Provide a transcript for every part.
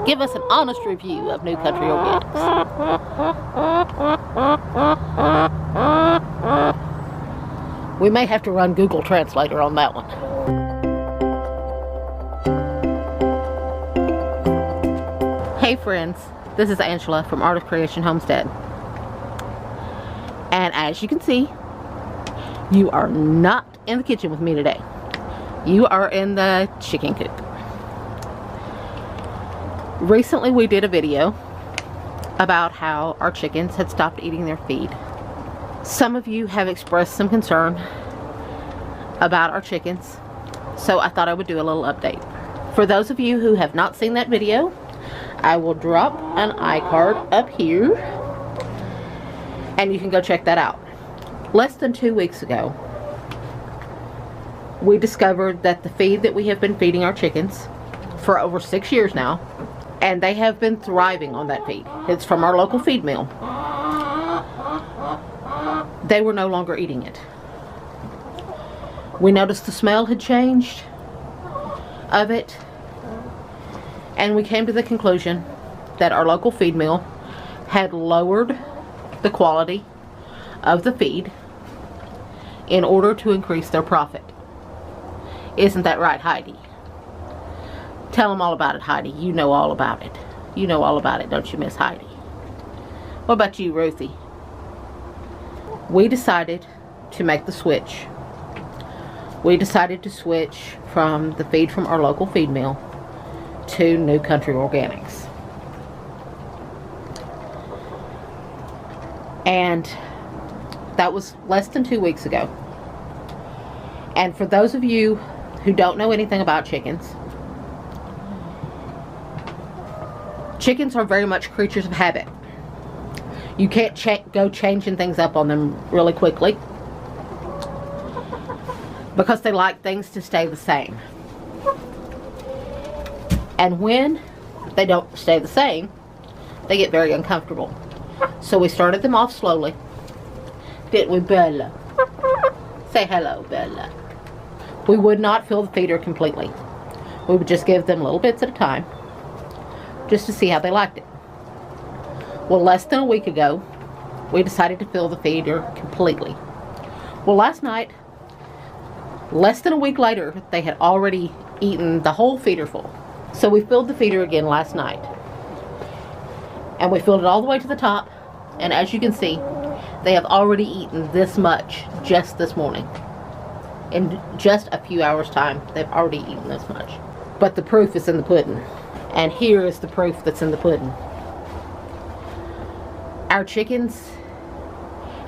Give us an honest review of New Country Organics. We may have to run Google Translator on that one. Hey friends, this is Angela from Art of Creation Homestead. And as you can see, you are not in the kitchen with me today. You are in the chicken coop. Recently we did a video about how our chickens had stopped eating their feed. Some of you have expressed some concern about our chickens, so I thought I would do a little update. For those of you who have not seen that video, I will drop an iCard up here and you can go check that out. Less than 2 weeks ago, we discovered that the feed that we have been feeding our chickens for over 6 years now, and they have been thriving on that feed. It's from our local feed mill. They were no longer eating it. We noticed the smell had changed of it, and we came to the conclusion that our local feed mill had lowered the quality of the feed in order to increase their profit. Isn't that right, Heidi? Tell them all about it, Heidi. You know all about it. You know all about it, don't you, Miss Heidi? What about you, Ruthie? We decided to make the switch. We decided to switch from the feed from our local feed mill to New Country Organics. And that was less than 2 weeks ago. And for those of you who don't know anything about chickens, chickens are very much creatures of habit. You can't go changing things up on them really quickly because they like things to stay the same. And when they don't stay the same, they get very uncomfortable. So we started them off slowly. Didn't we, Bella? Say hello, Bella. We would not fill the feeder completely. We would just give them little bits at a time, just to see how they liked it. Well, less than a week ago, we decided to fill the feeder completely. Well, last night, less than a week later, they had already eaten the whole feeder full. So we filled the feeder again last night. And we filled it all the way to the top. And as you can see, they have already eaten this much just this morning. In just a few hours' time, they've already eaten this much. But the proof is in the pudding. And here is the proof that's in the pudding. Our chickens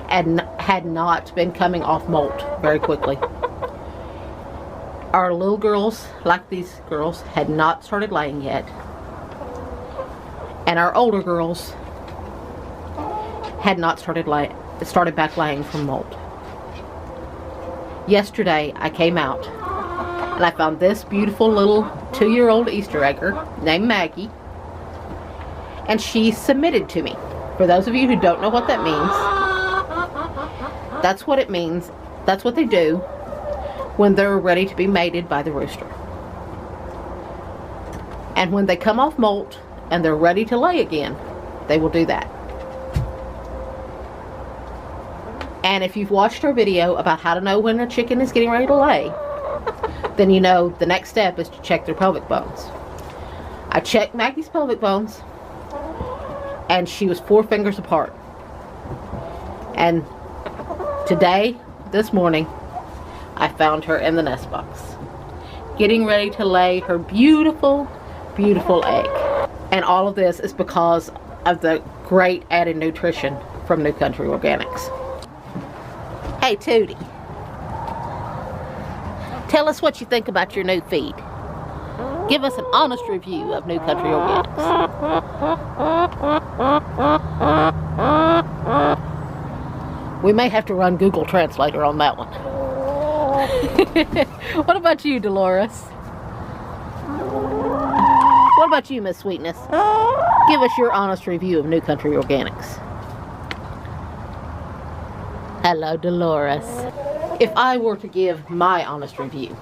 had not been coming off molt very quickly. Our little girls, like these girls, had not started laying yet. And our older girls had not started back laying from molt. Yesterday, I came out and I found this beautiful little 2-year-old Easter egger named Maggie, and she submitted to me. For those of you who don't know what that means, that's what it means. That's what they do when they're ready to be mated by the rooster. And when they come off molt and they're ready to lay again, they will do that. And if you've watched our video about how to know when a chicken is getting ready to lay, then you know the next step is to check their pelvic bones. I checked Maggie's pelvic bones, and she was 4 fingers apart. And today, this morning, I found her in the nest box, getting ready to lay her beautiful, beautiful egg. And all of this is because of the great added nutrition from New Country Organics. Hey, Tootie. Tell us what you think about your new feed. Give us an honest review of New Country Organics. We may have to run Google Translator on that one. What about you, Dolores? What about you, Miss Sweetness? Give us your honest review of New Country Organics. Hello, Dolores. If I were to give my honest review,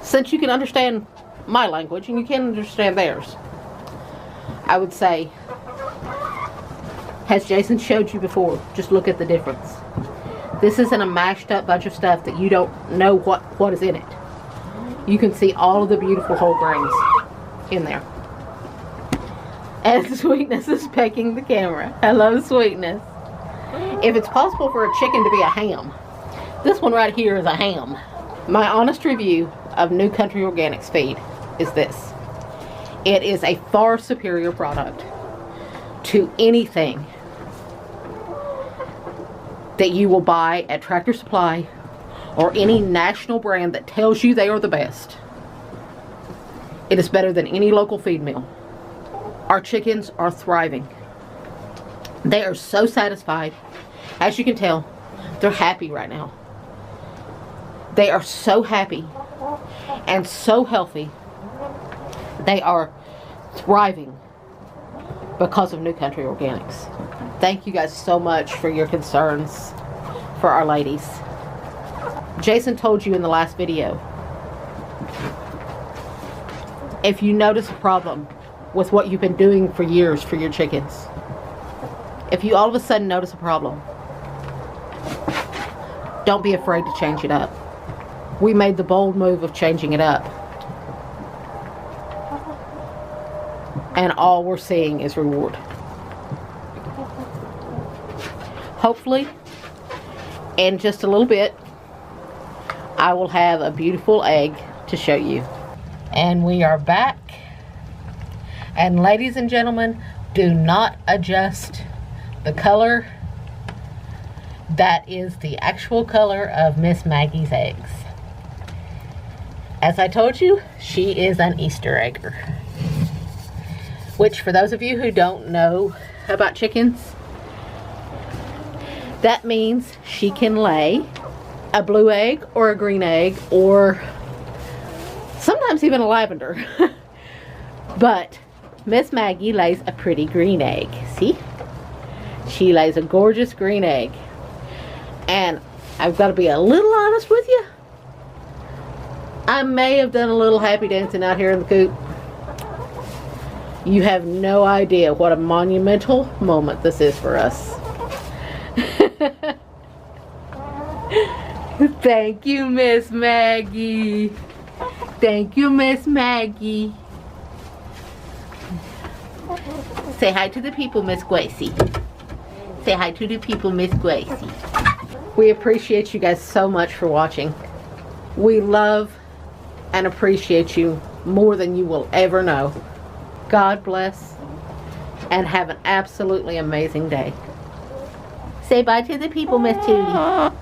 since you can understand my language and you can understand theirs, I would say, has Jason showed you before? Just look at the difference. This isn't a mashed up bunch of stuff that you don't know what is in it. You can see all of the beautiful whole grains in there. And Sweetness is pecking the camera. Hello, Sweetness. If it's possible for a chicken to be a ham, this one right here is a ham. My honest review of New Country Organics feed is this. It is a far superior product to anything that you will buy at Tractor Supply or any national brand that tells you they are the best. It is better than any local feed mill. Our chickens are thriving. They are so satisfied. As you can tell, they're happy right now. They are so happy and so healthy. They are thriving because of New Country Organics. Thank you guys so much for your concerns for our ladies. Jason told you in the last video, if you notice a problem with what you've been doing for years for your chickens, if you all of a sudden notice a problem, don't be afraid to change it up. We made the bold move of changing it up. And all we're seeing is reward. Hopefully, in just a little bit, I will have a beautiful egg to show you. And we are back. And ladies and gentlemen, do not adjust the color. That is the actual color of Miss Maggie's eggs. As I told you, she is an Easter egger. Which, for those of you who don't know about chickens, that means she can lay a blue egg or a green egg or sometimes even a lavender. But Miss Maggie lays a pretty green egg. See? She lays a gorgeous green egg. And I've got to be a little honest with you. I may have done a little happy dancing out here in the coop. You have no idea what a monumental moment this is for us. Thank you, Miss Maggie. Thank you, Miss Maggie. Say hi to the people, Miss Gracie. Say hi to the people, Miss Gracie. We appreciate you guys so much for watching. We love and appreciate you more than you will ever know. God bless and have an absolutely amazing day. Say bye to the people, Miss Tootie.